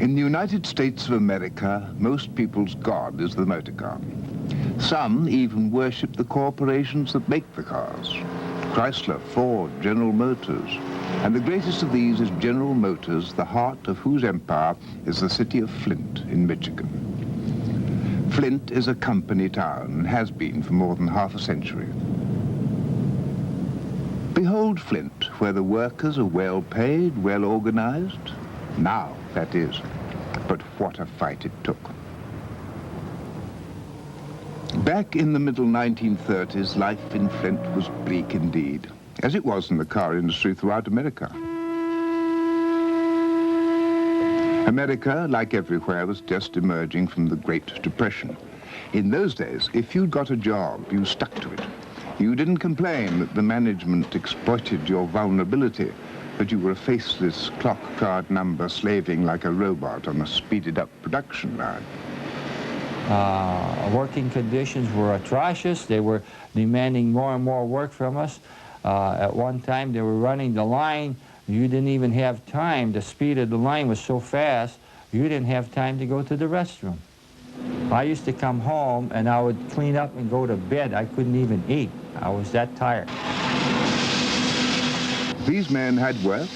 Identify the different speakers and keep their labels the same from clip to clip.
Speaker 1: In the United States of America, most people's god is the motor car. Some even worship the corporations that make the cars. Chrysler, Ford, General Motors. And the greatest of these is General Motors, the heart of whose empire is the city of Flint in Michigan. Flint is a company town and has been for more than half a century. Behold Flint, where the workers are well paid, well organized. Now, that is. But what a fight it took. Back in the middle 1930s, life in Flint was bleak indeed, as it was in the car industry throughout America. America, like everywhere, was just emerging from the Great Depression. In those days, if you'd got a job, you stuck to it. You didn't complain that the management exploited your vulnerability, but you were a faceless clock card number slaving like a robot on a speeded-up production line.
Speaker 2: Working conditions were atrocious. They were demanding more and more work from us. At one time, they were running the line. You didn't even have time. The speed of the line was so fast, you didn't have time to go to the restroom. I used to come home, and I would clean up and go to bed. I couldn't even eat. I was that tired.
Speaker 1: These men had work,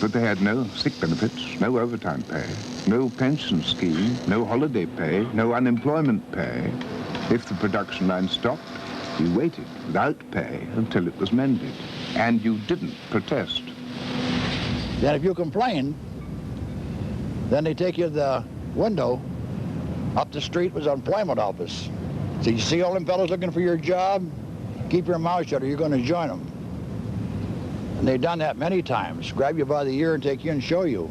Speaker 1: but they had no sick benefits, no overtime pay, no pension scheme, no holiday pay, no unemployment pay. If the production line stopped, you waited without pay until it was mended, and you didn't protest.
Speaker 3: Then if you complained, then they take you to the window. Up the street was an employment office. So you see all them fellows looking for your job? Keep your mouth shut or you're going to join them. And they've done that many times. Grab you by the ear and take you and show you.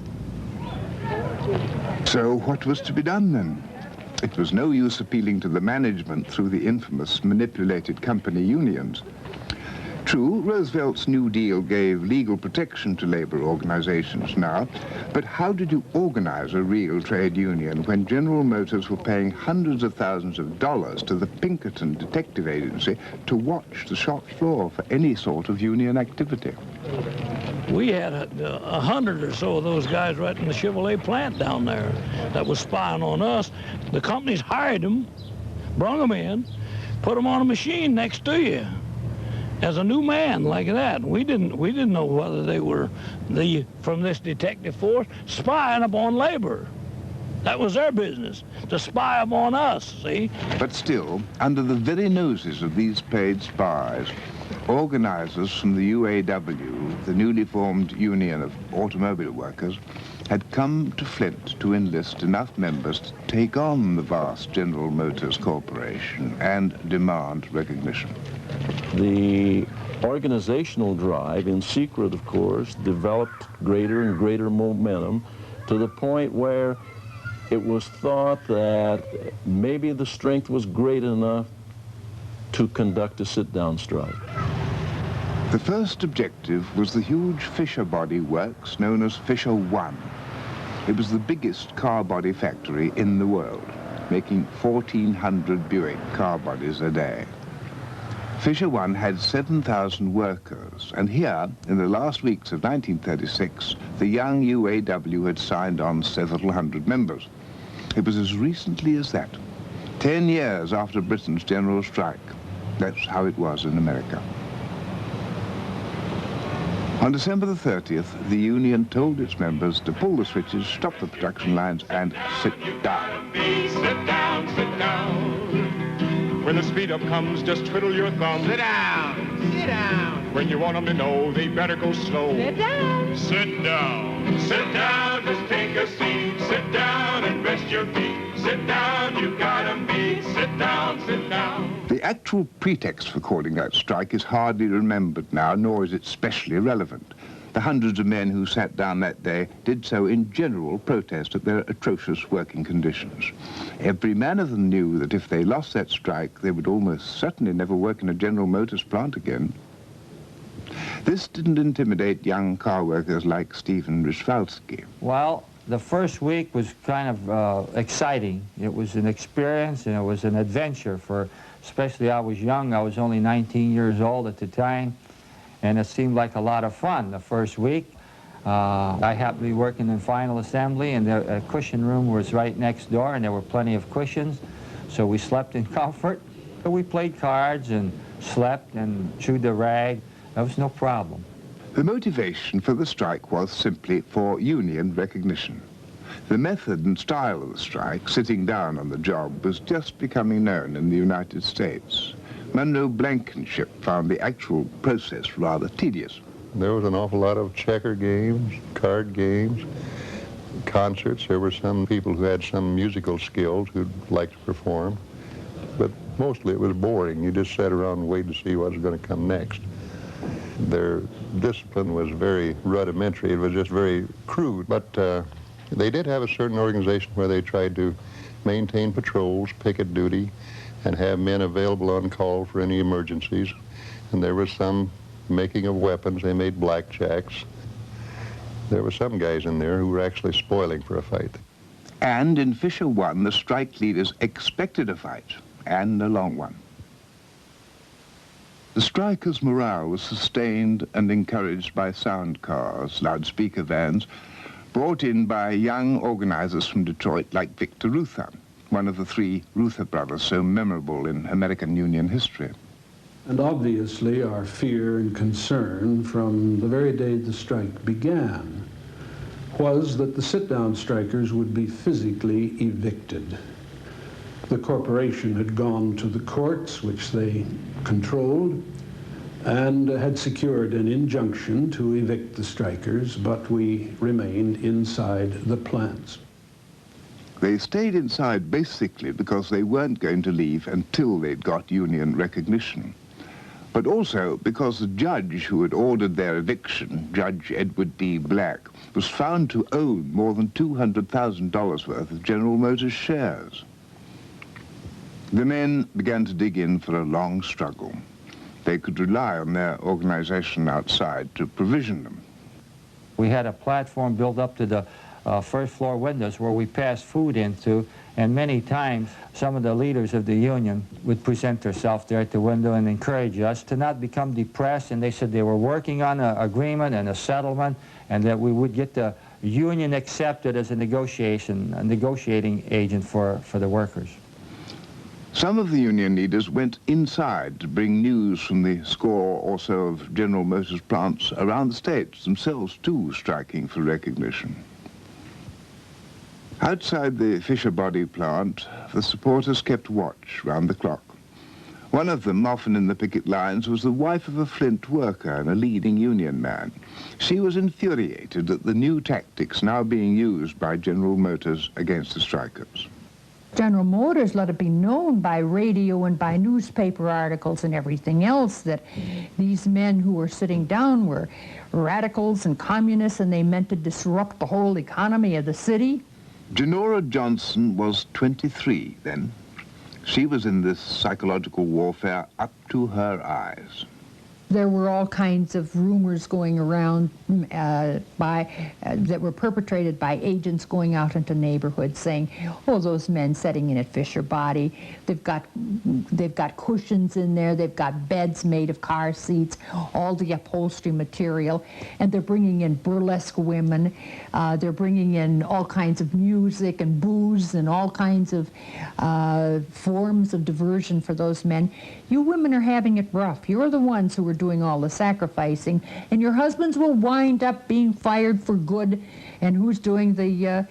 Speaker 1: So what was to be done then? It was no use appealing to the management through the infamous manipulated company unions. True, Roosevelt's New Deal gave legal protection to labor organizations now, but how did you organize a real trade union when General Motors were paying hundreds of thousands of dollars to the Pinkerton Detective Agency to watch the shop floor for any sort of union activity?
Speaker 4: We had 100 or so of those guys right in the Chevrolet plant down there that was spying on us. The companies hired them, brought them in, put them on a machine next to you as a new man like that. We didn't know whether they were from this detective force spying upon labor. That was their business, to spy upon us, see?
Speaker 1: But still, under the very noses of these paid spies, organizers from the UAW, the newly formed Union of Automobile Workers, had come to Flint to enlist enough members to take on the vast General Motors Corporation and demand recognition.
Speaker 5: The organizational drive, in secret of course, developed greater and greater momentum to the point where it was thought that maybe the strength was great enough to conduct a sit-down strike.
Speaker 1: The first objective was the huge Fisher Body Works known as Fisher One. It was the biggest car body factory in the world, making 1,400 Buick car bodies a day. Fisher One had 7,000 workers, and here, in the last weeks of 1936, the young UAW had signed on several hundred members. It was as recently as that, 10 years after Britain's general strike. That's how it was in America. On December the 30th, the union told its members to pull the switches, stop the production lines, and sit down.
Speaker 6: Sit down, sit down. When the speed up comes, just twiddle your thumb. Sit down, sit down. When you want them to know, they better go slow. Sit down. Sit down. Sit down, just take a seat. Sit down and rest your feet. Sit down, you got 'em beat. Sit down, sit down.
Speaker 1: The actual pretext for calling that strike is hardly remembered now, nor is it specially relevant. The hundreds of men who sat down that day did so in general protest at their atrocious working conditions. Every man of them knew that if they lost that strike, they would almost certainly never work in a General Motors plant again. This didn't intimidate young car workers like Stephen Ryszwalski.
Speaker 2: Well, the first week was kind of exciting. It was an experience and it was an adventure for, especially I was young, I was only 19 years old at the time, and it seemed like a lot of fun the first week. I happened to be working in final assembly, and the cushion room was right next door, and there were plenty of cushions, so we slept in comfort. So we played cards and slept and chewed the rag. There was no problem.
Speaker 1: The motivation for the strike was simply for union recognition. The method and style of the strike, sitting down on the job, was just becoming known in the United States. Monroe Blankenship found the actual process rather tedious.
Speaker 7: There was an awful lot of checker games, card games, concerts. There were some people who had some musical skills who'd like to perform, but mostly it was boring. You just sat around and waited to see what was going to come next. Their discipline was very rudimentary. It was just very crude, but they did have a certain organization where they tried to maintain patrols, picket duty, and have men available on call for any emergencies. And there was some making of weapons. They made blackjacks. There were some guys in there who were actually spoiling for a fight.
Speaker 1: And in Fisher 1, the strike leaders expected a fight, and a long one. The strikers' morale was sustained and encouraged by sound cars, loudspeaker vans, brought in by young organizers from Detroit like Victor Reuther, one of the three Reuther brothers so memorable in American Union history.
Speaker 8: And obviously our fear and concern from the very day the strike began was that the sit-down strikers would be physically evicted. The corporation had gone to the courts, which they controlled, and had secured an injunction to evict the strikers, but we remained inside the plants.
Speaker 1: They stayed inside basically because they weren't going to leave until they'd got union recognition, but also because the judge who had ordered their eviction, Judge Edward D. Black, was found to own more than $200,000 worth of General Motors shares. The men began to dig in for a long struggle. They could rely on their organization outside to provision them.
Speaker 2: We had a platform built up to the first floor windows where we passed food into, and many times some of the leaders of the union would present themselves there at the window and encourage us to not become depressed, and they said they were working on an agreement and a settlement, and that we would get the union accepted as a negotiating agent for the workers.
Speaker 1: Some of the union leaders went inside to bring news from the score or so of General Motors plants around the states, themselves too striking for recognition. Outside the Fisher Body plant, the supporters kept watch round the clock. One of them, often in the picket lines, was the wife of a Flint worker and a leading union man. She was infuriated at the new tactics now being used by General Motors against the strikers.
Speaker 9: General Motors let it be known by radio and by newspaper articles and everything else that these men who were sitting down were radicals and communists, and they meant to disrupt the whole economy of the city.
Speaker 1: Genora Johnson was 23 then. She was in this psychological warfare up to her eyes.
Speaker 9: There were all kinds of rumors going around that were perpetrated by agents going out into neighborhoods saying, oh, those men setting in at Fisher Body, they've got cushions in there, they've got beds made of car seats, all the upholstery material, and they're bringing in burlesque women, they're bringing in all kinds of music and booze and all kinds of forms of diversion for those men. You women are having it rough. You're the ones who are doing all the sacrificing, and your husbands will wind up being fired for good. And who's doing the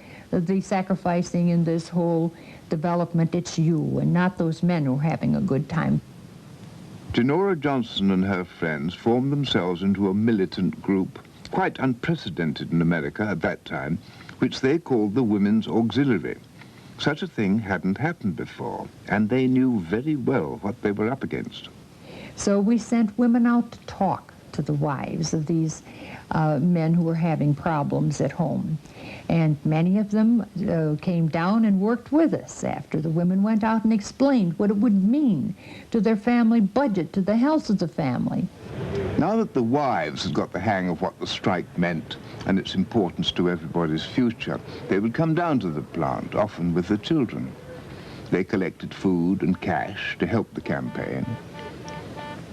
Speaker 9: sacrificing in this whole development? It's you, and not those men who are having a good time.
Speaker 1: Genora Johnson and her friends formed themselves into a militant group, quite unprecedented in America at that time, which they called the Women's Auxiliary. Such a thing hadn't happened before, and they knew very well what they were up against.
Speaker 9: So we sent women out to talk to the wives of these men who were having problems at home. And many of them came down and worked with us after the women went out and explained what it would mean to their family budget, to the health of the family.
Speaker 1: Now that the wives had got the hang of what the strike meant and its importance to everybody's future, they would come down to the plant, often with the children. They collected food and cash to help the campaign.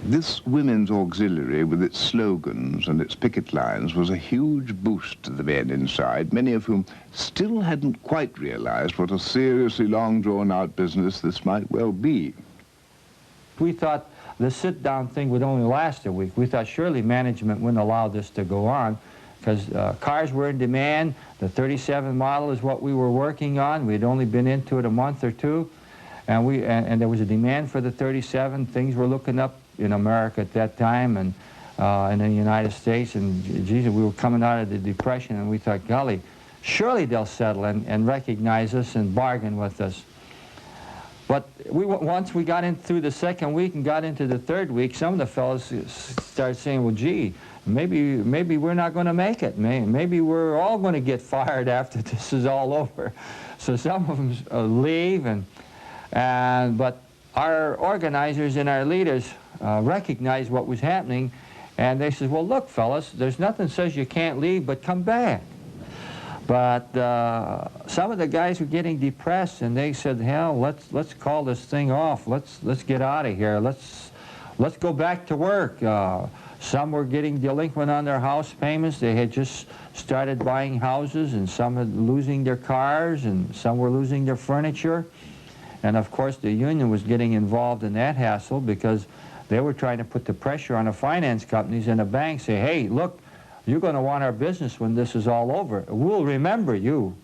Speaker 1: This women's auxiliary, with its slogans and its picket lines, was a huge boost to the men inside, many of whom still hadn't quite realized what a seriously long, drawn-out business this might well be.
Speaker 2: We thought the sit-down thing would only last a week. We thought surely management wouldn't allow this to go on, because cars were in demand. The 37 model is what we were working on. We had only been into it a month or two, and there was a demand for the 37. Things were looking up in America at that time, and in the United States, and geez, we were coming out of the Depression, and we thought, golly, surely they'll settle and recognize us and bargain with us. But once we got in through the second week and got into the third week, some of the fellows started saying, well, gee, maybe we're not going to make it. Maybe we're all going to get fired after this is all over. So some of them leave, but our organizers and our leaders recognized what was happening, and they said, well, look, fellas, there's nothing says you can't leave but come back. But some of the guys were getting depressed, and they said, hell, let's call this thing off. Let's get out of here. Let's go back to work. Some were getting delinquent on their house payments. They had just started buying houses, and some had losing their cars, and some were losing their furniture. And of course, the union was getting involved in that hassle, because they were trying to put the pressure on the finance companies and the banks, say, hey, look, you're going to want our business when this is all over. We'll remember you.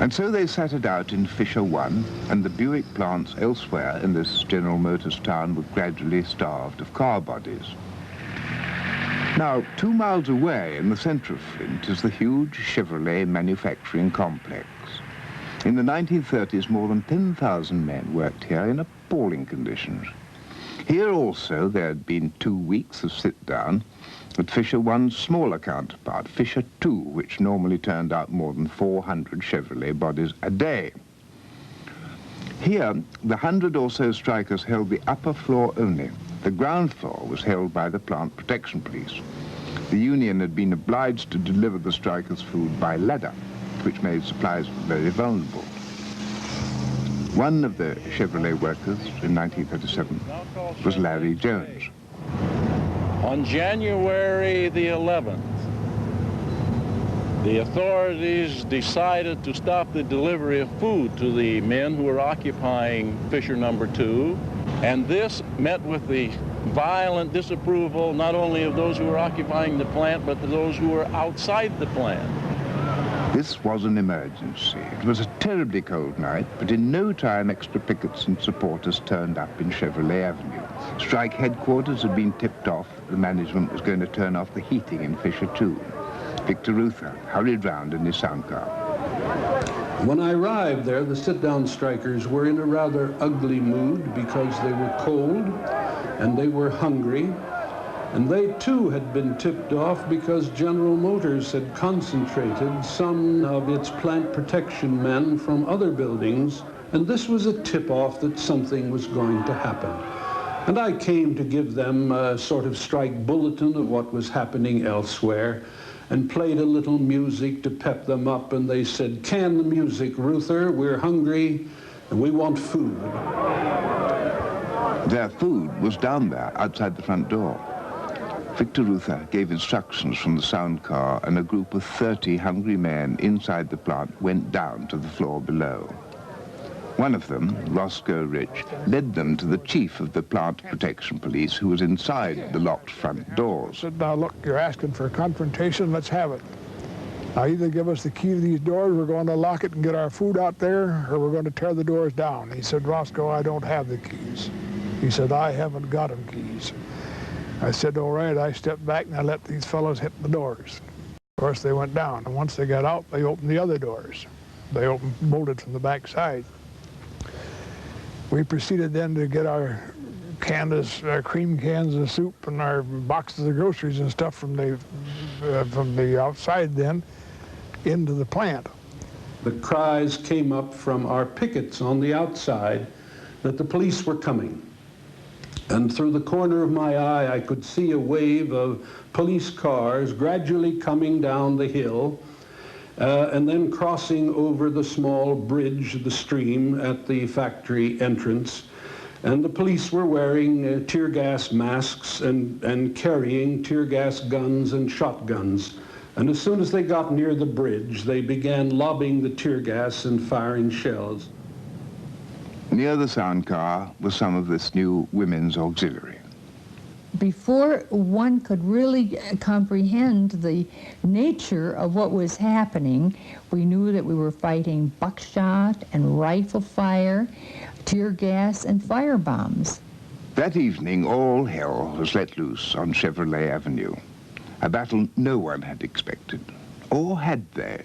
Speaker 1: And so they sat it out in Fisher 1, and the Buick plants elsewhere in this General Motors town were gradually starved of car bodies. Now, 2 miles away in the center of Flint is the huge Chevrolet manufacturing complex. In the 1930s, more than 10,000 men worked here in appalling conditions. Here also there had been 2 weeks of sit-down at Fisher 1's smaller counterpart, Fisher 2, which normally turned out more than 400 Chevrolet bodies a day. Here, the 100 or so strikers held the upper floor only. The ground floor was held by the plant protection police. The union had been obliged to deliver the strikers' food by ladder, which made supplies very vulnerable. One of the Chevrolet workers in 1937 was Larry Jones.
Speaker 5: On January the 11th, the authorities decided to stop the delivery of food to the men who were occupying Fisher number 2, and this met with the violent disapproval not only of those who were occupying the plant, but to those who were outside the plant.
Speaker 1: This was an emergency. It was a terribly cold night, but in no time extra pickets and supporters turned up in Chevrolet Avenue. Strike headquarters had been tipped off. The management was going to turn off the heating in Fisher 2. Victor Ruther hurried round in his sound car.
Speaker 8: When I arrived there, the sit-down strikers were in a rather ugly mood because they were cold and they were hungry. And they too had been tipped off because General Motors had concentrated some of its plant protection men from other buildings, and this was a tip-off that something was going to happen. And I came to give them a sort of strike bulletin of what was happening elsewhere, and played a little music to pep them up, and they said, "Can the music, Ruther, we're hungry and we want food."
Speaker 1: Their food was down there outside the front door. Victor Ruther gave instructions from the sound car, and a group of 30 hungry men inside the plant went down to the floor below. One of them, Roscoe Rich, led them to the chief of the plant protection police, who was inside the locked front doors.
Speaker 10: Said, "Now look, you're asking for a confrontation, let's have it. Now either give us the key to these doors, we're going to lock it and get our food out there, or we're going to tear the doors down." He said, "Roscoe, I don't have the keys." He said, "I haven't got them keys." I said, "All right." I stepped back and I let these fellows hit the doors. Of course, they went down, and once they got out, they opened the other doors. They bolted from the back side. We proceeded then to get our cream cans of soup and our boxes of groceries and stuff from the outside then into the plant.
Speaker 8: The cries came up from our pickets on the outside that the police were coming. And through the corner of my eye, I could see a wave of police cars gradually coming down the hill and then crossing over the small bridge, the stream, at the factory entrance. And the police were wearing tear gas masks and carrying tear gas guns and shotguns. And as soon as they got near the bridge, they began lobbing the tear gas and firing shells.
Speaker 1: Near the sound car was some of this new women's auxiliary.
Speaker 9: Before one could really comprehend the nature of what was happening, we knew that we were fighting buckshot and rifle fire, tear gas and fire bombs.
Speaker 1: That evening, all hell was let loose on Chevrolet Avenue, a battle no one had expected. Or had they?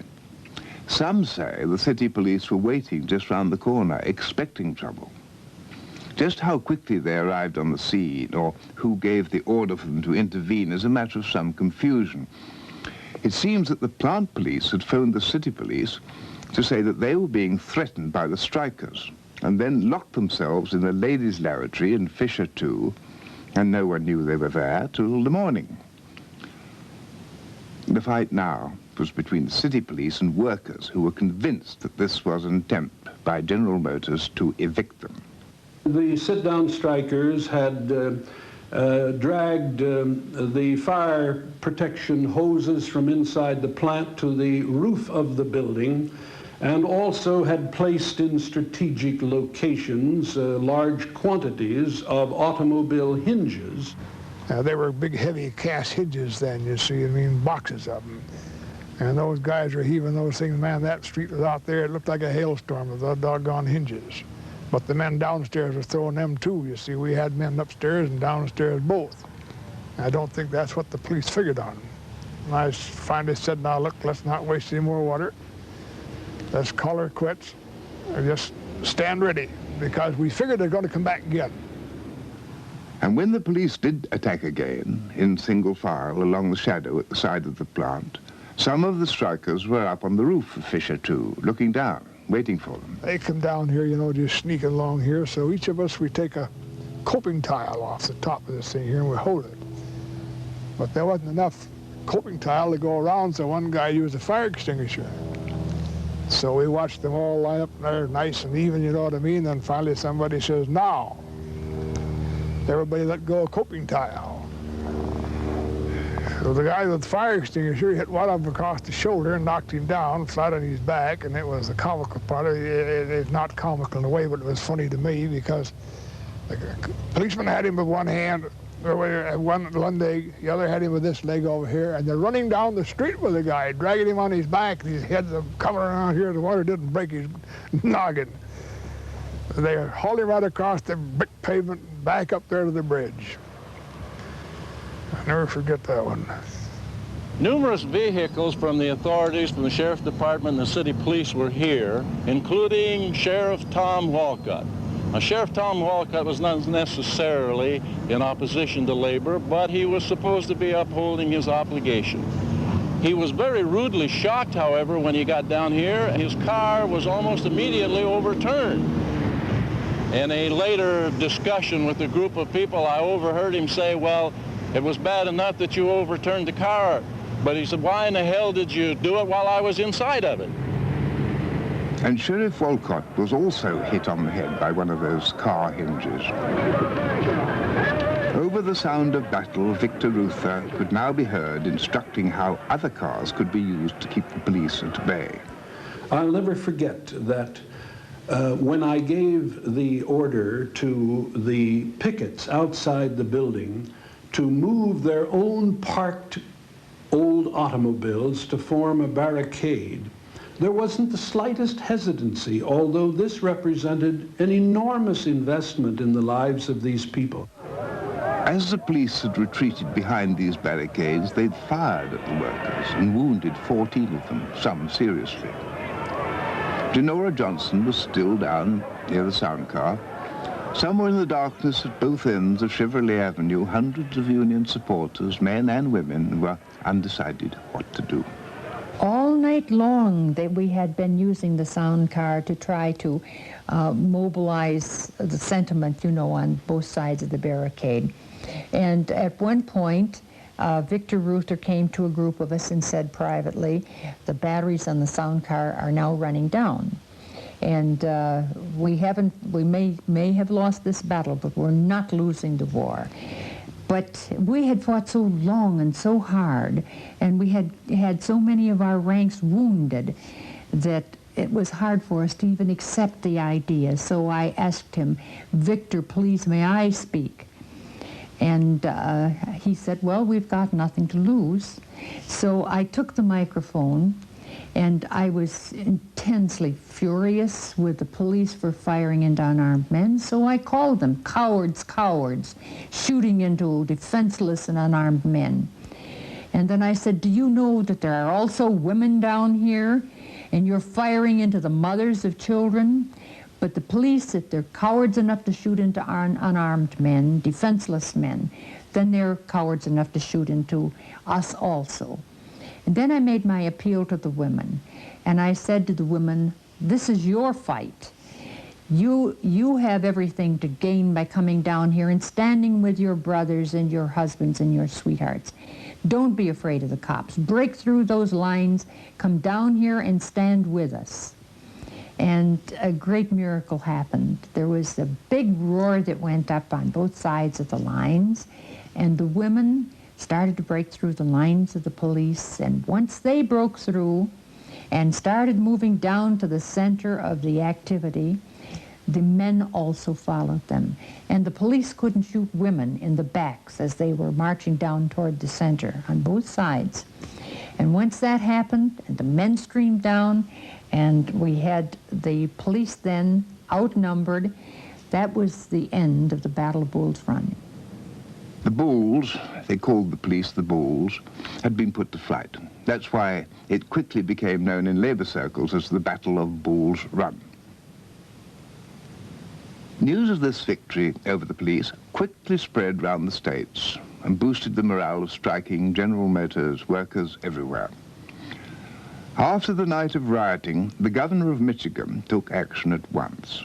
Speaker 1: Some say the city police were waiting just round the corner, expecting trouble. Just how quickly they arrived on the scene, or who gave the order for them to intervene, is a matter of some confusion. It seems that the plant police had phoned the city police to say that they were being threatened by the strikers, and then locked themselves in the ladies' lavatory in Fisher 2, and no one knew they were there till the morning. The fight now was between the city police and workers who were convinced that this was an attempt by General Motors to evict them.
Speaker 8: The sit-down strikers had dragged the fire protection hoses from inside the plant to the roof of the building, and also had placed in strategic locations large quantities of automobile hinges.
Speaker 10: They were big, heavy cast hinges then, you see, I mean, boxes of them. And those guys were heaving those things. Man, that street was out there. It looked like a hailstorm with those doggone hinges. But the men downstairs were throwing them too, you see. We had men upstairs and downstairs both. I don't think that's what the police figured on. And I finally said, now look, let's not waste any more water. Let's call her quits and just stand ready, because we figured they're going to come back again.
Speaker 1: And when the police did attack again, in single file along the shadow at the side of the plant, some of the strikers were up on the roof of Fisher 2, looking down, waiting for them.
Speaker 10: They come down here, you know, just sneaking along here, so each of us, we take a coping tile off the top of this thing here and we hold it. But there wasn't enough coping tile to go around, so one guy used a fire extinguisher. So we watched them all line up there nice and even, you know what I mean? Then finally somebody says, now. Everybody let go of coping tile. So the guy with the fire extinguisher hit one of them across the shoulder and knocked him down flat on his back, and it was the comical part of it. It's not comical in a way, but it was funny to me because the policeman had him with one hand, one leg, the other had him with this leg over here, and they're running down the street with the guy, dragging him on his back, and his head's coming around here. The water didn't break his noggin. They hauled him right across the brick pavement back up there to the bridge. I'll never forget that one.
Speaker 5: Numerous vehicles from the authorities, from the Sheriff's Department and the city police were here, including Sheriff Tom Walcott. Now, Sheriff Tom Walcott was not necessarily in opposition to labor, but he was supposed to be upholding his obligation. He was very rudely shocked, however, when he got down here. His car was almost immediately overturned. In a later discussion with a group of people, I overheard him say, well, it was bad enough that you overturned the car. But he said, why in the hell did you do it while I was inside of it?
Speaker 1: And Sheriff Walcott was also hit on the head by one of those car hinges. Over the sound of battle, Victor Reuther could now be heard instructing how other cars could be used to keep the police at bay.
Speaker 8: I'll never forget that when I gave the order to the pickets outside the building to move their own parked old automobiles to form a barricade, there wasn't the slightest hesitancy, although this represented an enormous investment in the lives of these people.
Speaker 1: As the police had retreated behind these barricades, they'd fired at the workers and wounded 14 of them, some seriously. Denora Johnson was still down near the sound car. Somewhere in the darkness at both ends of Chevrolet Avenue, hundreds of Union supporters, men and women, were undecided what to do.
Speaker 9: All night long we had been using the sound car to try to mobilize the sentiment, you know, on both sides of the barricade. And at one point, Victor Reuther came to a group of us and said privately, the batteries on the sound car are now running down. And we may have lost this battle, but we're not losing the war. But we had fought so long and so hard, and we had so many of our ranks wounded that it was hard for us to even accept the idea. So I asked him, "Victor, please, may I speak?" And he said, "Well, we've got nothing to lose." So I took the microphone, and I was intensely furious with the police for firing into unarmed men, so I called them cowards, cowards, shooting into defenseless and unarmed men. And then I said, "Do you know that there are also women down here, and you're firing into the mothers of children?" But the police, if they're cowards enough to shoot into unarmed men, defenseless men, then they're cowards enough to shoot into us also. And then I made my appeal to the women, and I said to the women, "This is your fight. You have everything to gain by coming down here and standing with your brothers and your husbands and your sweethearts. Don't be afraid of the cops. Break through those lines, come down here and stand with us." And a great miracle happened. There was a big roar that went up on both sides of the lines, and the women started to break through the lines of the police, and once they broke through and started moving down to the center of the activity, the men also followed them. And the police couldn't shoot women in the backs as they were marching down toward the center on both sides. And once that happened, and the men streamed down, and we had the police then outnumbered, that was the end of the Battle of Bull's Run.
Speaker 1: The Bulls, they called the police the Bulls, had been put to flight. That's why it quickly became known in labor circles as the Battle of Bull's Run. News of this victory over the police quickly spread round the states and boosted the morale of striking General Motors workers everywhere. After the night of rioting, the governor of Michigan took action at once.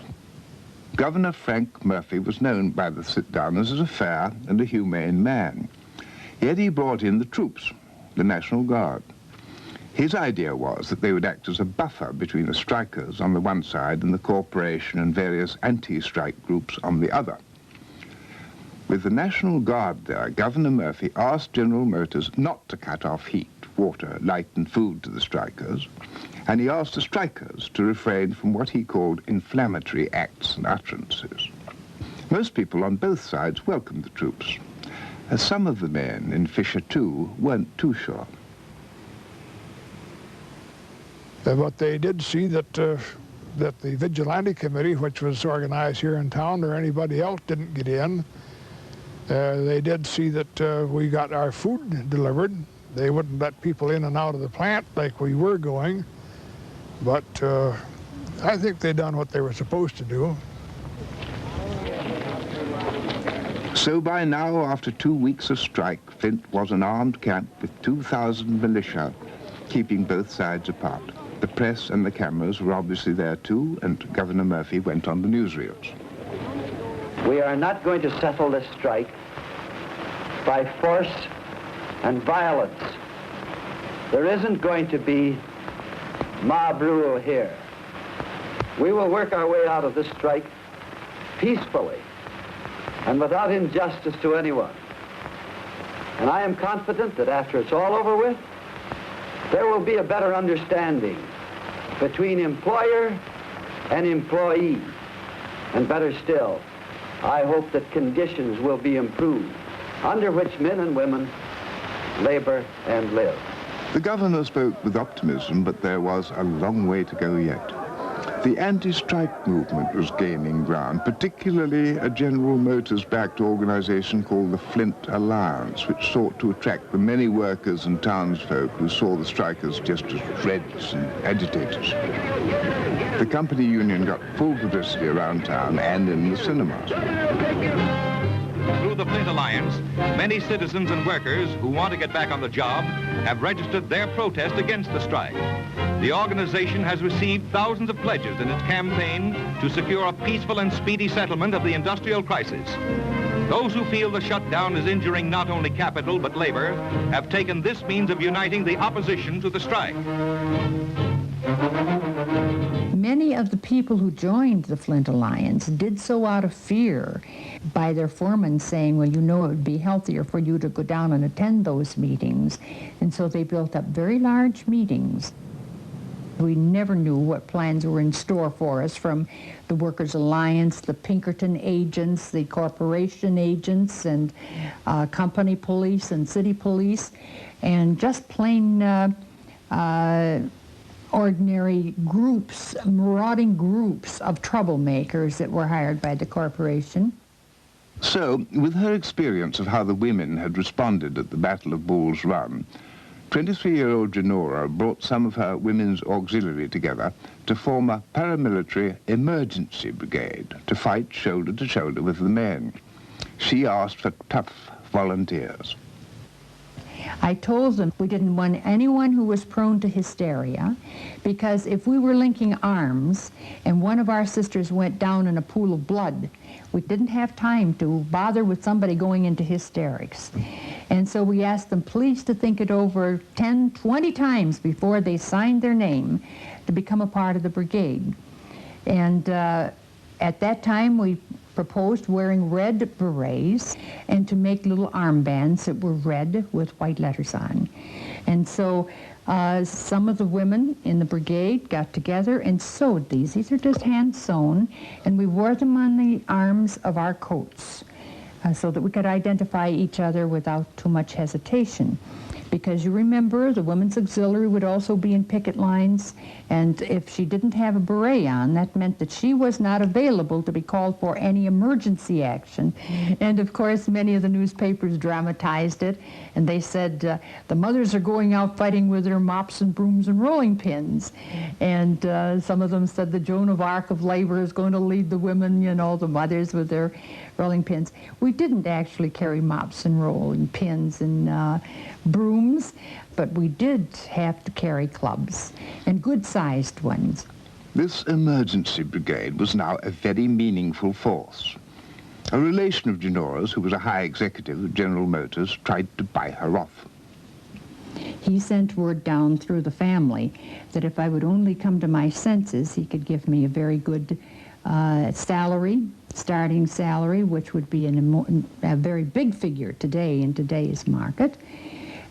Speaker 1: Governor Frank Murphy was known by the sit-downers as a fair and a humane man. Yet he brought in the troops, the National Guard. His idea was that they would act as a buffer between the strikers on the one side and the corporation and various anti-strike groups on the other. With the National Guard there, Governor Murphy asked General Motors not to cut off heat, water, light and food to the strikers, and he asked the strikers to refrain from what he called inflammatory acts and utterances. Most people on both sides welcomed the troops, as some of the men in Fisher 2 weren't too sure.
Speaker 10: But they did see that the vigilante committee, which was organized here in town, or anybody else didn't get in. They did see that we got our food delivered. They wouldn't let people in and out of the plant like we were going. But I think they done what they were supposed to do.
Speaker 1: So by now, after 2 weeks of strike, Flint was an armed camp with 2,000 militia, keeping both sides apart. The press and the cameras were obviously there too, and Governor Murphy went on the newsreels.
Speaker 11: We are not going to settle this strike by force and violence. There isn't going to be mob rule here. We will work our way out of this strike peacefully and without injustice to anyone. And I am confident that after it's all over with, there will be a better understanding between employer and employee. And better still, I hope that conditions will be improved under which men and women labor and live.
Speaker 1: The governor spoke with optimism, but there was a long way to go yet. The anti-strike movement was gaining ground, particularly a General Motors-backed organization called the Flint Alliance, which sought to attract the many workers and townsfolk who saw the strikers just as dreads and agitators. The company union got full publicity around town and in the cinemas.
Speaker 12: Through the Flint Alliance, many citizens and workers who want to get back on the job have registered their protest against the strike. The organization has received thousands of pledges in its campaign to secure a peaceful and speedy settlement of the industrial crisis. Those who feel the shutdown is injuring not only capital but labor have taken this means of uniting the opposition to the strike.
Speaker 9: Many of the people who joined the Flint Alliance did so out of fear by their foreman saying, well, you know, it would be healthier for you to go down and attend those meetings. And so they built up very large meetings. We never knew what plans were in store for us from the Workers' Alliance, the Pinkerton agents, the corporation agents, and company police and city police, and just plain ordinary groups, marauding groups of troublemakers that were hired by the corporation.
Speaker 1: So, with her experience of how the women had responded at the Battle of Bull's Run, 23-year-old Genora brought some of her women's auxiliary together to form a paramilitary emergency brigade to fight shoulder to shoulder with the men. She asked for tough volunteers.
Speaker 9: I told them we didn't want anyone who was prone to hysteria, because if we were linking arms and one of our sisters went down in a pool of blood, we didn't have time to bother with somebody going into hysterics. And so we asked them please to think it over 10, 20 times before they signed their name to become a part of the brigade. And at that time we proposed wearing red berets and to make little armbands that were red with white letters on. And so some of the women in the brigade got together and sewed these. These are just hand sewn, and we wore them on the arms of our coats so that we could identify each other without too much hesitation. Because you remember, the Women's Auxiliary would also be in picket lines, and if she didn't have a beret on, that meant that she was not available to be called for any emergency action. And of course, many of the newspapers dramatized it, and they said, the mothers are going out fighting with their mops and brooms and rolling pins. And some of them said the Joan of Arc of labor is going to lead the women, you know, the mothers with their rolling pins. We didn't actually carry mops and rolling pins and brooms, but we did have to carry clubs, and good-sized ones.
Speaker 1: This emergency brigade was now a very meaningful force. A relation of Genora's, who was a high executive at General Motors, tried to buy her off.
Speaker 9: He sent word down through the family that if I would only come to my senses, he could give me a very good salary, starting salary, which would be a very big figure today in today's market.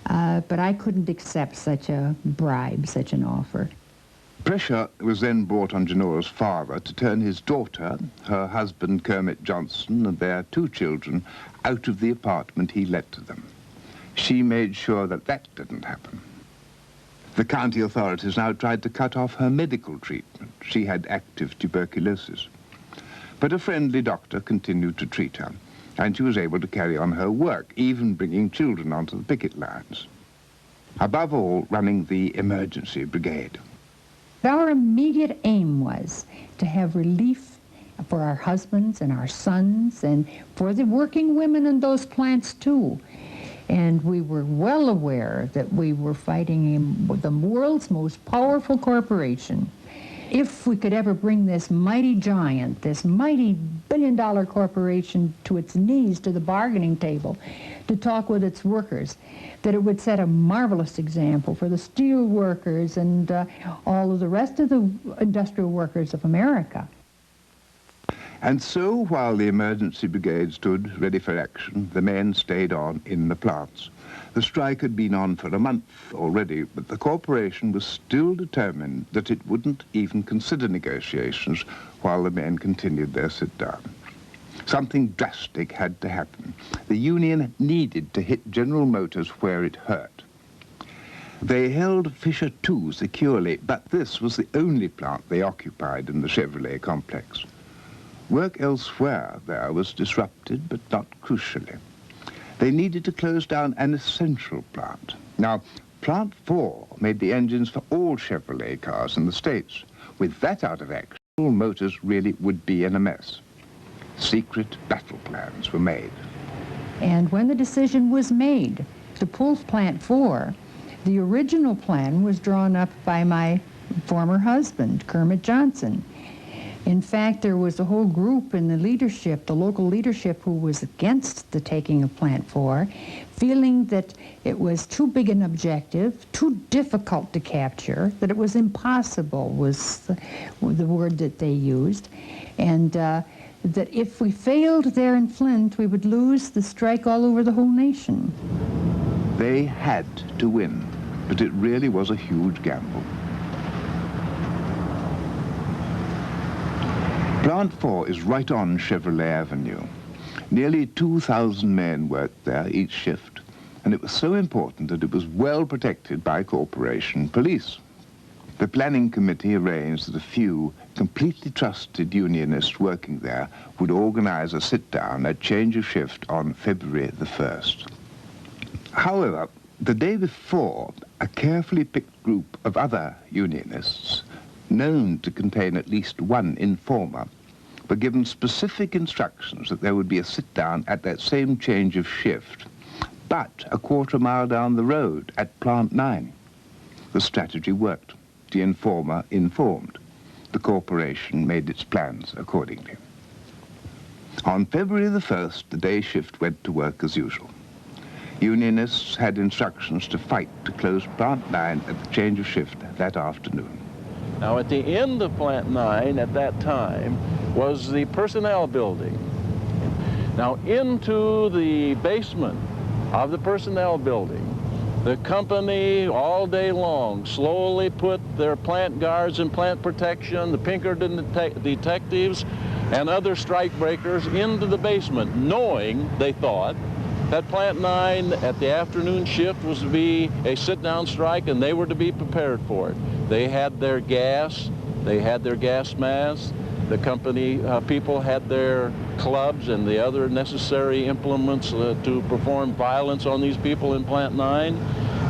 Speaker 9: But I couldn't accept such a bribe, such an offer.
Speaker 1: Pressure was then brought on Genora's father to turn his daughter, her husband Kermit Johnson, and their 2 children out of the apartment he let to them. She made sure that that didn't happen. The county authorities now tried to cut off her medical treatment. She had active tuberculosis. But a friendly doctor continued to treat her, and she was able to carry on her work, even bringing children onto the picket lines. Above all, running the emergency brigade.
Speaker 9: Our immediate aim was to have relief for our husbands and our sons and for the working women in those plants too. And we were well aware that we were fighting the world's most powerful corporation. If we could ever bring this mighty giant, this mighty billion-dollar corporation to its knees to the bargaining table to talk with its workers, that it would set a marvelous example for the steel workers and all of the rest of the industrial workers of America.
Speaker 1: And so, while the emergency brigade stood ready for action, the men stayed on in the plants. The strike had been on for a month already, but the corporation was still determined that it wouldn't even consider negotiations while the men continued their sit-down. Something drastic had to happen. The union needed to hit General Motors where it hurt. They held Fisher 2 securely, but this was the only plant they occupied in the Chevrolet complex. Work elsewhere there was disrupted, but not crucially. They needed to close down an essential plant. Now, Plant 4 made the engines for all Chevrolet cars in the States. With that out of action, General Motors really would be in a mess. Secret battle plans were made.
Speaker 9: And when the decision was made to pull Plant 4, the original plan was drawn up by my former husband, Kermit Johnson. In fact, there was a whole group in the leadership, the local leadership, who was against the taking of Plant 4, feeling that it was too big an objective, too difficult to capture, that it was impossible, was the word that they used, and that if we failed there in Flint, we would lose the strike all over the whole nation.
Speaker 1: They had to win, but it really was a huge gamble. Plant 4 is right on Chevrolet Avenue. Nearly 2,000 men worked there each shift, and it was so important that it was well protected by corporation police. The planning committee arranged that a few completely trusted unionists working there would organize a sit-down at change of shift on February the 1st. However, the day before, a carefully picked group of other unionists, known to contain at least one informer, were given specific instructions that there would be a sit-down at that same change of shift, but a quarter-mile down the road at Plant 9. The strategy worked. The informer informed. The corporation made its plans accordingly. On February the 1st, the day shift went to work as usual. Unionists had instructions to fight to close Plant 9 at the change of shift that afternoon.
Speaker 5: Now, at the end of Plant 9 at that time was the personnel building. Now, into the basement of the personnel building, the company all day long slowly put their plant guards and plant protection, the Pinkerton detectives, and other strike breakers into the basement, knowing, they thought, that Plant 9 at the afternoon shift was to be a sit-down strike, and they were to be prepared for it. They had their gas, they had their gas masks, the company people had their clubs and the other necessary implements to perform violence on these people in Plant 9.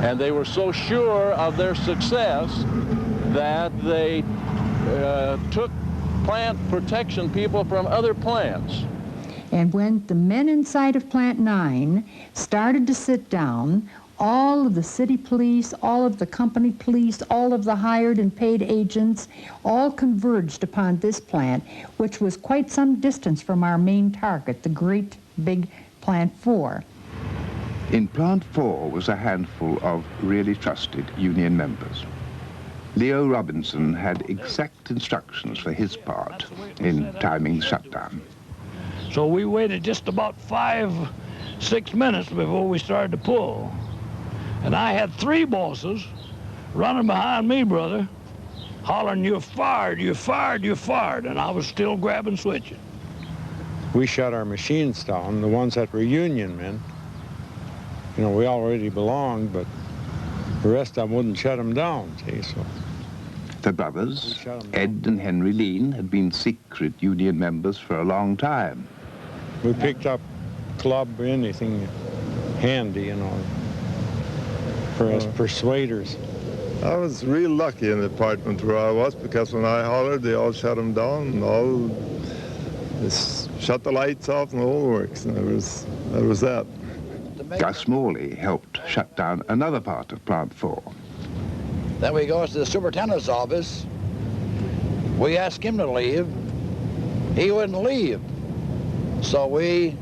Speaker 5: And they were so sure of their success that they took plant protection people from other plants.
Speaker 9: And when the men inside of Plant 9 started to sit down, all of the city police, all of the company police, all of the hired and paid agents, all converged upon this plant, which was quite some distance from our main target, the great big Plant 4.
Speaker 1: In Plant 4 was a handful of really trusted union members. Leo Robinson had exact instructions for his part in timing the shutdown.
Speaker 4: So we waited just about 5-6 minutes before we started to pull. And I had 3 bosses running behind me, brother, hollering, "You're fired, you're fired, you're fired," and I was still grabbing switches.
Speaker 13: We shut our machines down, the ones that were union men. You know, we already belonged, but the rest of them wouldn't shut them down, see, so.
Speaker 1: The brothers, Ed and Henry Lean, had been secret union members for a long time.
Speaker 13: We picked up club, anything handy, you know, for us persuaders.
Speaker 14: I was real lucky in the department where I was, because when I hollered, they all shut them down, and all just shut the lights off and the whole works, and that was that.
Speaker 1: Gus Morley helped shut down another part of Plant 4.
Speaker 3: Then we go to the superintendent's office. We asked him to leave. He wouldn't leave. So we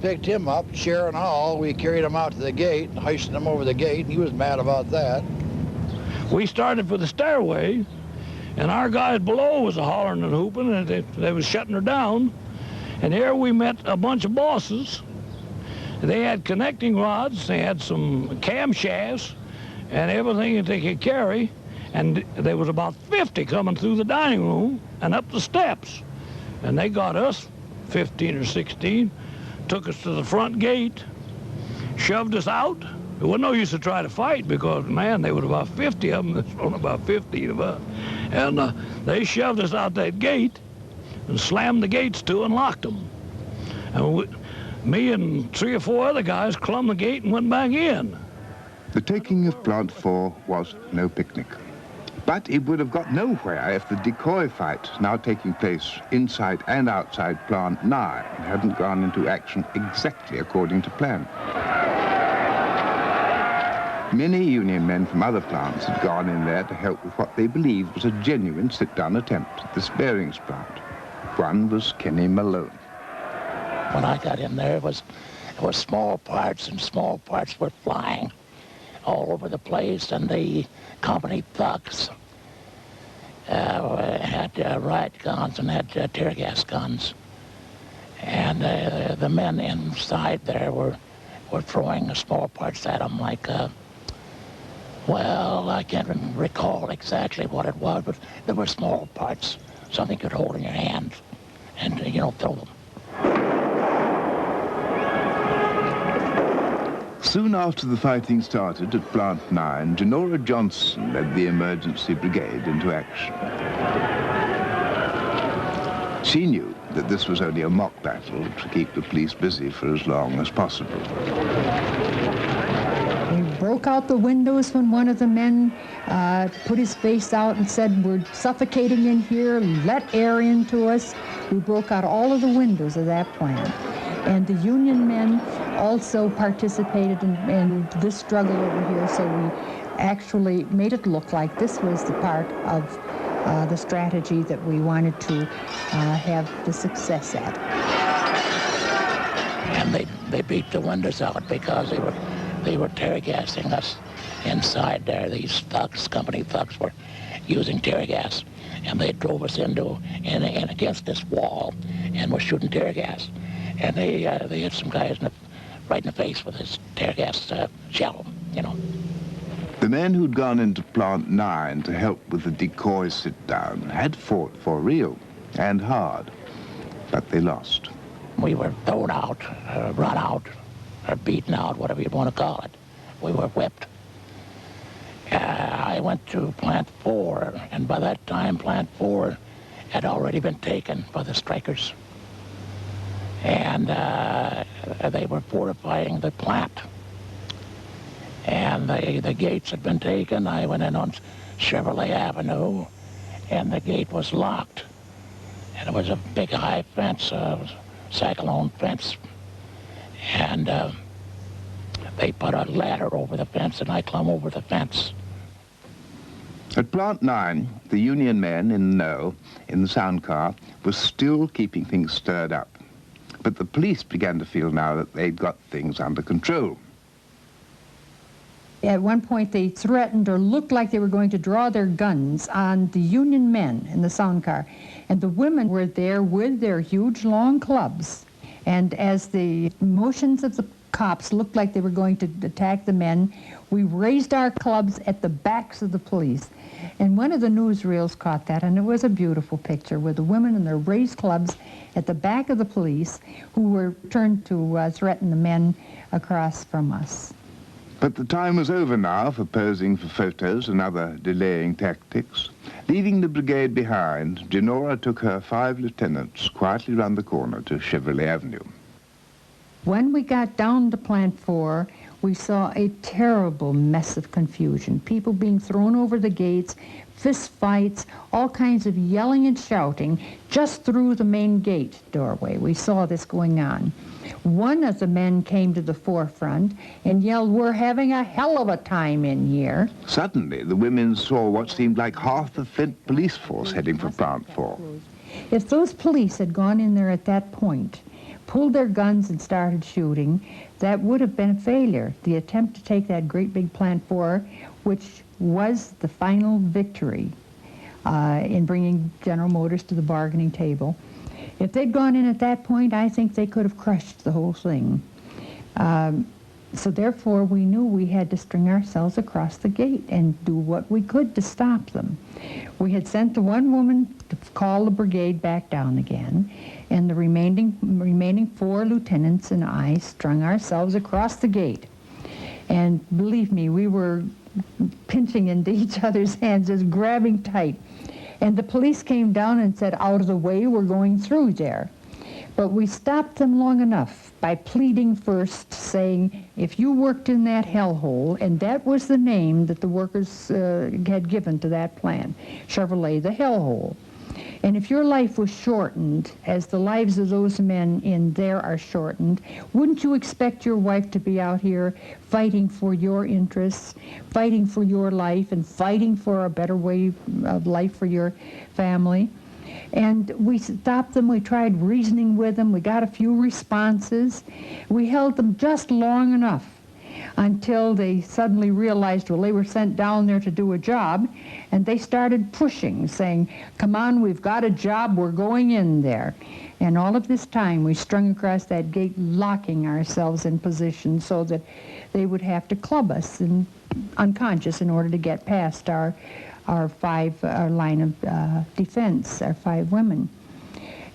Speaker 3: picked him up, chair and all. We carried him out to the gate, hoisted him over the gate. He was mad about that.
Speaker 4: We started for the stairway, and our guys below was hollering and hooping, and they was shutting her down. And here we met a bunch of bosses. They had connecting rods, they had some camshafts, and everything that they could carry. And there was about 50 coming through the dining room and up the steps. And they got us, 15 or 16, took us to the front gate, shoved us out. It wasn't no use to try to fight, because, man, there was about 50 of them. There's only about 15 of us. And they shoved us out that gate and slammed the gates to and locked them. And me and 3 or 4 other guys clumbed the gate and went back in.
Speaker 1: The taking of Plant 4 was no picnic. But it would have got nowhere if the decoy fight now taking place inside and outside Plant 9 hadn't gone into action exactly according to plan. Many union men from other plants had gone in there to help with what they believed was a genuine sit-down attempt at this bearings plant. One was Kenny Malone.
Speaker 15: When I got in there, it was small parts, and small parts were flying all over the place, and the company thugs had riot guns and had tear gas guns. And the men inside there were throwing small parts at them like, well, I can't recall exactly what it was, but there were small parts, something you could hold in your hand and, throw them.
Speaker 1: Soon after the fighting started at Plant 9, Genora Johnson led the emergency brigade into action. She knew that this was only a mock battle to keep the police busy for as long as possible.
Speaker 9: We broke out the windows when one of the men put his face out and said, "We're suffocating in here, let air into us." We broke out all of the windows of that plant. And the union men also participated in this struggle over here, so we actually made it look like this was the part of the strategy that we wanted to have the success at.
Speaker 15: And they beat the windows out because they were tear gassing us inside there. These thugs, company thugs, were using tear gas, and they drove us in against this wall and were shooting tear gas. And they hit some guys right in the face with this tear gas shell,
Speaker 1: The men who'd gone into Plant 9 to help with the decoy sit-down had fought for real and hard, but they lost.
Speaker 15: We were thrown out, run out, or beaten out, whatever you want to call it. We were whipped. I went to Plant 4, and by that time, Plant 4 had already been taken by the strikers. And they were fortifying the plant. And the gates had been taken. I went in on Chevrolet Avenue, and the gate was locked. And it was a big high fence, cyclone fence. And they put a ladder over the fence, and I climbed over the fence.
Speaker 1: At Plant 9, the union men in the sound car, were still keeping things stirred up. But the police began to feel now that they'd got things under control.
Speaker 9: At one point, they threatened or looked like they were going to draw their guns on the union men in the sound car. And the women were there with their huge, long clubs. And as the motions of the cops looked like they were going to attack the men, we raised our clubs at the backs of the police. And one of the newsreels caught that, and it was a beautiful picture with the women in their raised clubs at the back of the police who were turned to threaten the men across from us.
Speaker 1: But the time was over now for posing for photos and other delaying tactics. Leaving the brigade behind, Genora took her 5 lieutenants quietly round the corner to Chevrolet Avenue.
Speaker 9: When we got down to Plant 4, we saw a terrible mess of confusion. People being thrown over the gates, fist fights, all kinds of yelling and shouting just through the main gate doorway. We saw this going on. One of the men came to the forefront and yelled, "We're having a hell of a time in here."
Speaker 1: Suddenly, the women saw what seemed like half the Flint police force heading for Plant 4.
Speaker 9: If those police had gone in there at that point, pulled their guns and started shooting, that would have been a failure. The attempt to take that great big Plant 4, which was the final victory in bringing General Motors to the bargaining table. If they'd gone in at that point, I think they could have crushed the whole thing. So therefore, we knew we had to string ourselves across the gate and do what we could to stop them. We had sent the one woman to call the brigade back down again, and the remaining 4 lieutenants and I strung ourselves across the gate. And believe me, we were pinching into each other's hands, just grabbing tight. And the police came down and said, "Out of the way, we're going through there." But we stopped them long enough by pleading first, saying, if you worked in that hellhole, and that was the name that the workers had given to that plant, Chevrolet, the hellhole. And if your life was shortened, as the lives of those men in there are shortened, wouldn't you expect your wife to be out here fighting for your interests, fighting for your life, and fighting for a better way of life for your family? And we stopped them, we tried reasoning with them, we got a few responses. We held them just long enough until they suddenly realized, well, they were sent down there to do a job, and they started pushing, saying, come on, we've got a job, we're going in there. And all of this time, we strung across that gate, locking ourselves in position so that they would have to club us and unconscious in order to get past our line of defense, our 5 women.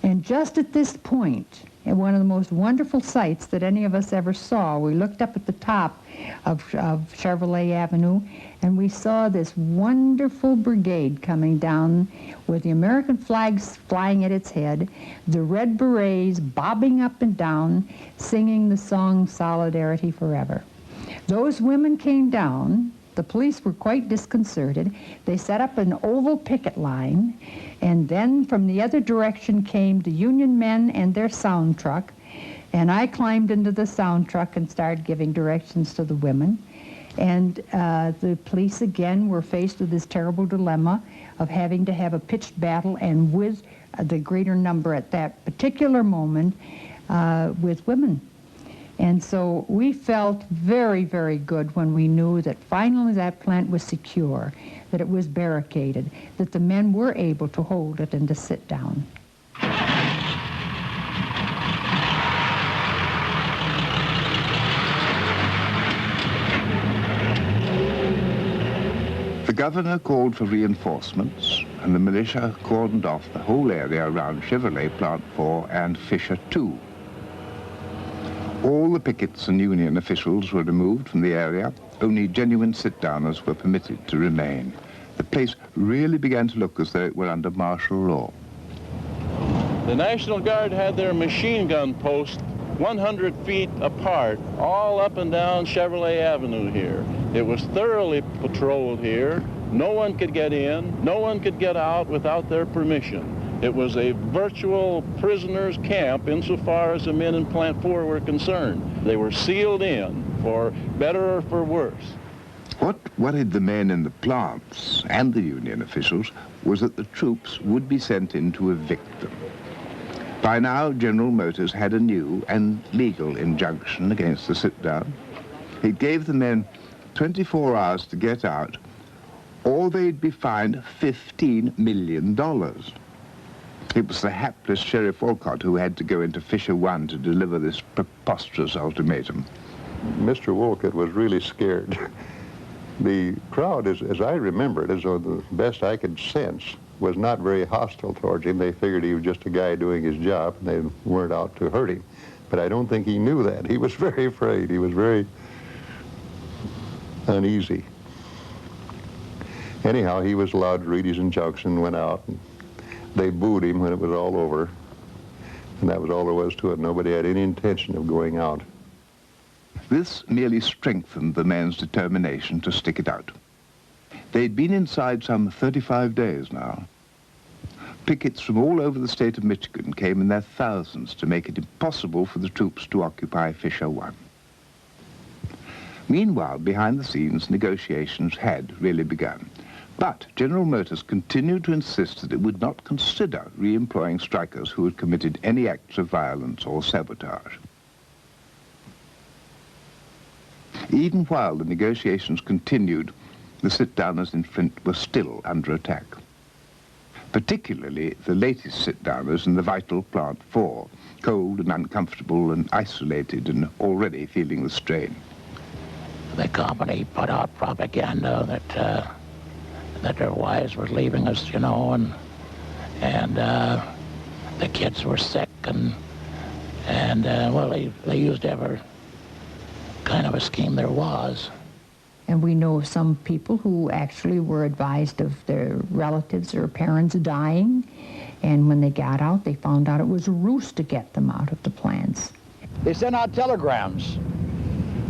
Speaker 9: And just at this point, one of the most wonderful sights that any of us ever saw, we looked up at the top of Chevrolet Avenue, and we saw this wonderful brigade coming down with the American flags flying at its head, the red berets bobbing up and down, singing the song Solidarity Forever. Those women came down. The police were quite disconcerted. They set up an oval picket line, and then from the other direction came the Union men and their sound truck, and I climbed into the sound truck and started giving directions to the women. And the police again were faced with this terrible dilemma of having to have a pitched battle, and with the greater number at that particular moment with women. And so we felt very, very good when we knew that finally that plant was secure, that it was barricaded, that the men were able to hold it and to sit down.
Speaker 1: The governor called for reinforcements, and the militia cordoned off the whole area around Chevrolet Plant 4 and Fisher 2. All the pickets and union officials were removed from the area. Only genuine sit-downers were permitted to remain. The place really began to look as though it were under martial law.
Speaker 5: The National Guard had their machine gun posts 100 feet apart, all up and down Chevrolet Avenue here. It was thoroughly patrolled here. No one could get in, no one could get out without their permission. It was a virtual prisoners' camp insofar as the men in Plant 4 were concerned. They were sealed in, for better or for worse.
Speaker 1: What worried the men in the plants and the union officials was that the troops would be sent in to evict them. By now, General Motors had a new and legal injunction against the sit-down. It gave the men 24 hours to get out, or they'd be fined $15 million. It was the hapless Sheriff Olcott who had to go into Fisher 1 to deliver this preposterous ultimatum.
Speaker 7: Mr. Wolcott was really scared. The crowd, as I remember it, as the best I could sense, was not very hostile towards him. They figured he was just a guy doing his job, and they weren't out to hurt him. But I don't think he knew that. He was very afraid. He was very uneasy. Anyhow, he was allowed to read his injunction and went out. And they booed him when it was all over, and that was all there was to it. Nobody had any intention of going out.
Speaker 1: This merely strengthened the men's determination to stick it out. They'd been inside some 35 days now. Pickets from all over the state of Michigan came in their thousands to make it impossible for the troops to occupy Fisher 1. Meanwhile, behind the scenes, negotiations had really begun. But General Motors continued to insist that it would not consider re-employing strikers who had committed any acts of violence or sabotage. Even while the negotiations continued, the sit-downers in Flint were still under attack. Particularly the latest sit-downers in the vital Plant 4, cold and uncomfortable and isolated and already feeling the strain.
Speaker 15: The company put out propaganda that their wives were leaving us, you know, and the kids were sick, and well, they used every kind of a scheme there was.
Speaker 9: And we know of some people who actually were advised of their relatives or parents dying, and when they got out, they found out it was a ruse to get them out of the plants.
Speaker 3: They sent out telegrams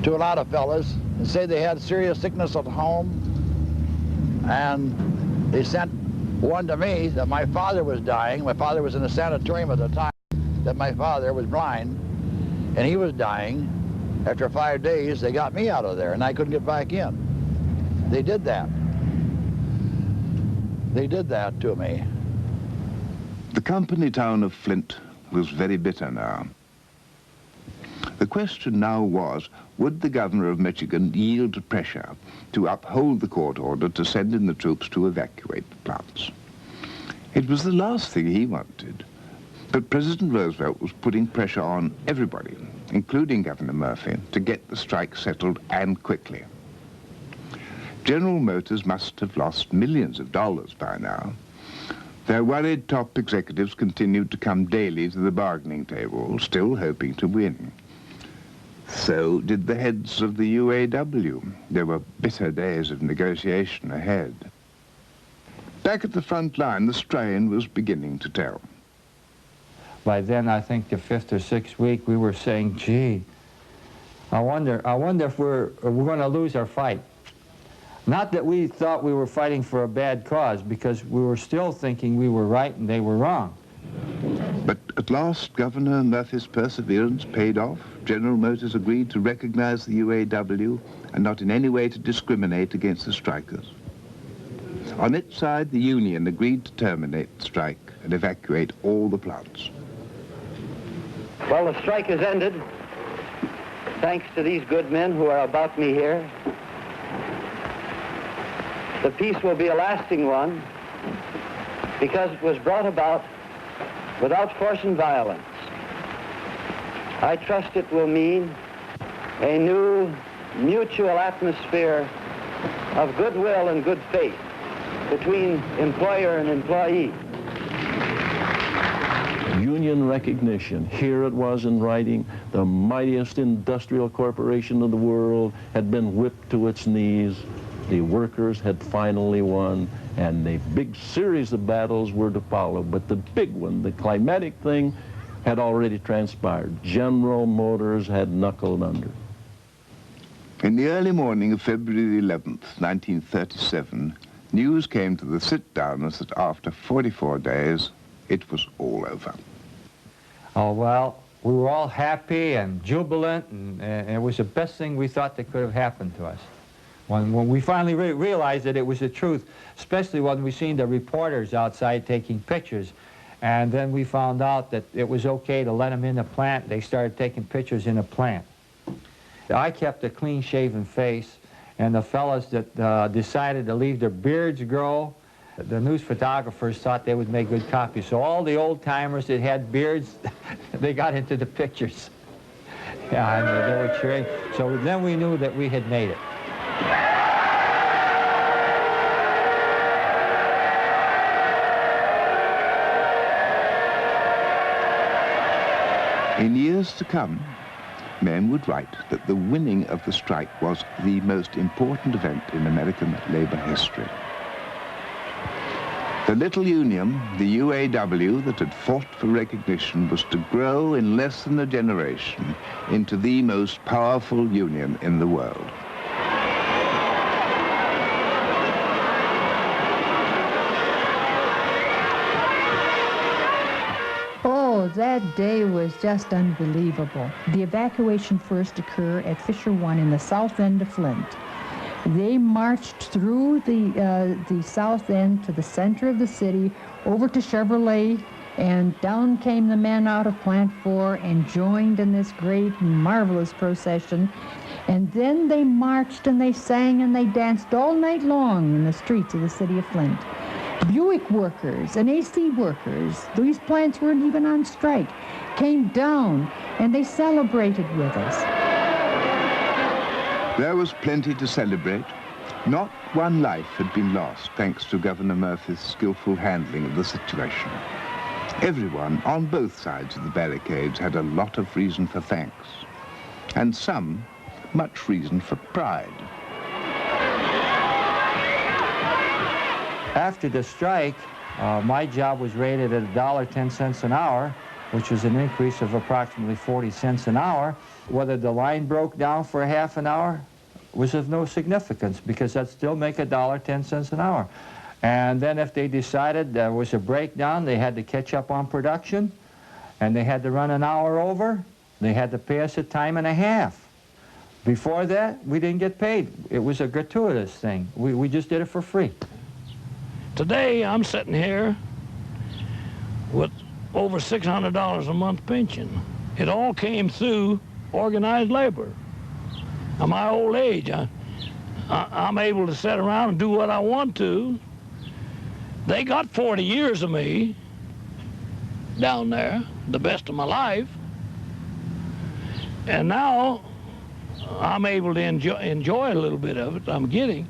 Speaker 3: to a lot of fellas and say they had serious sickness at home, and they sent one to me that my father was dying. My father was in a sanatorium at the time, that my father was blind, and he was dying. After 5 days, they got me out of there, and I couldn't get back in. They did that. They did that to me.
Speaker 1: The company town of Flint was very bitter now. The question now was, would the governor of Michigan yield to pressure to uphold the court order to send in the troops to evacuate the plants? It was the last thing he wanted, but President Roosevelt was putting pressure on everybody, including Governor Murphy, to get the strike settled and quickly. General Motors must have lost millions of dollars by now. Their worried top executives continued to come daily to the bargaining table, still hoping to win. So did the heads of the UAW. There were bitter days of negotiation ahead. Back at the front line, the strain was beginning to tell.
Speaker 2: By then, I think the 5th or 6th week, we were saying, gee, I wonder if we're going to lose our fight. Not that we thought we were fighting for a bad cause, because we were still thinking we were right and they were wrong.
Speaker 1: But at last, Governor Murphy's perseverance paid off. General Motors agreed to recognize the UAW and not in any way to discriminate against the strikers. On its side, the union agreed to terminate the strike and evacuate all the plants.
Speaker 11: Well, the strike has ended, thanks to these good men who are about me here. The peace will be a lasting one because it was brought about without force and violence. I trust it will mean a new mutual atmosphere of goodwill and good faith between employer and employee.
Speaker 5: Union recognition. Here it was in writing. The mightiest industrial corporation of the world had been whipped to its knees. The workers had finally won, and a big series of battles were to follow. But the big one, the climatic thing, had already transpired. General Motors had knuckled under.
Speaker 1: In the early morning of February 11th, 1937, news came to the sit-downers that after 44 days, it was all over.
Speaker 2: Oh, well, we were all happy and jubilant, and it was the best thing we thought that could have happened to us. When we finally realized that it was the truth, especially when we seen the reporters outside taking pictures, and then we found out that it was okay to let them in the plant, they started taking pictures in the plant. I kept a clean-shaven face, and the fellas that decided to leave their beards grow, the news photographers thought they would make good copies. So all the old-timers that had beards, they got into the pictures. Yeah, and they were cheering. So then we knew that we had made it.
Speaker 1: In years to come, men would write that the winning of the strike was the most important event in American labor history. The little union, the UAW, that had fought for recognition was to grow in less than a generation into the most powerful union in the world.
Speaker 9: Oh, that day was just unbelievable. The evacuation first occurred at Fisher 1 in the south end of Flint. They marched through the south end to the center of the city, over to Chevrolet, and down came the men out of Plant 4 and joined in this great, marvelous procession. And then they marched and they sang and they danced all night long in the streets of the city of Flint. Buick workers and AC workers, these plants weren't even on strike, came down and they celebrated with us.
Speaker 1: There was plenty to celebrate. Not one life had been lost thanks to Governor Murphy's skillful handling of the situation. Everyone on both sides of the barricades had a lot of reason for thanks, and some much reason for pride.
Speaker 2: After the strike, my job was rated at $1.10 an hour, which was an increase of approximately 40 cents an hour. Whether the line broke down for half an hour was of no significance, because that'd still make $1.10 an hour. And then if they decided there was a breakdown, they had to catch up on production, and they had to run an hour over, they had to pay us a time and a half. Before that, we didn't get paid. It was a gratuitous thing. We just did it for free.
Speaker 4: Today, I'm sitting here with over $600 a month pension. It all came through organized labor. At my old age, I'm able to sit around and do what I want to. They got 40 years of me down there, the best of my life. And now I'm able to enjoy a little bit of it I'm getting.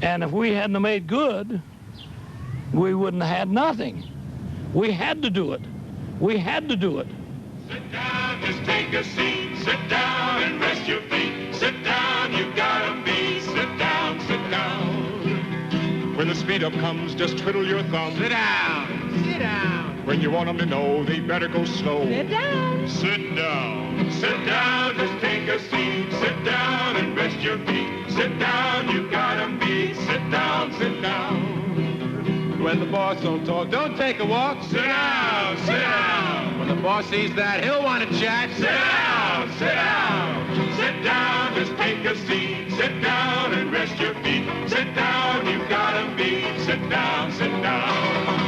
Speaker 4: And if we hadn't made good, we wouldn't have had nothing. We had to do it. We had to do it.
Speaker 6: Sit down, just take a seat. Sit down and rest your feet. Sit down, you gotta be. Sit down, sit down. When the speed up comes, just twiddle your thumbs. Sit down, sit down. When you want them to know, they better go slow. Sit down. Sit down, sit down, just take a seat. Sit down and rest your feet. Sit down, you gotta be. Sit down, sit down.
Speaker 16: When the boss don't talk, don't take a walk.
Speaker 6: Sit down, sit down.
Speaker 16: When the boss sees that, he'll want to chat.
Speaker 6: Sit down, sit down. Sit down, just take a seat. Sit down and rest your feet. Sit down, you gotta be. Sit down, sit down.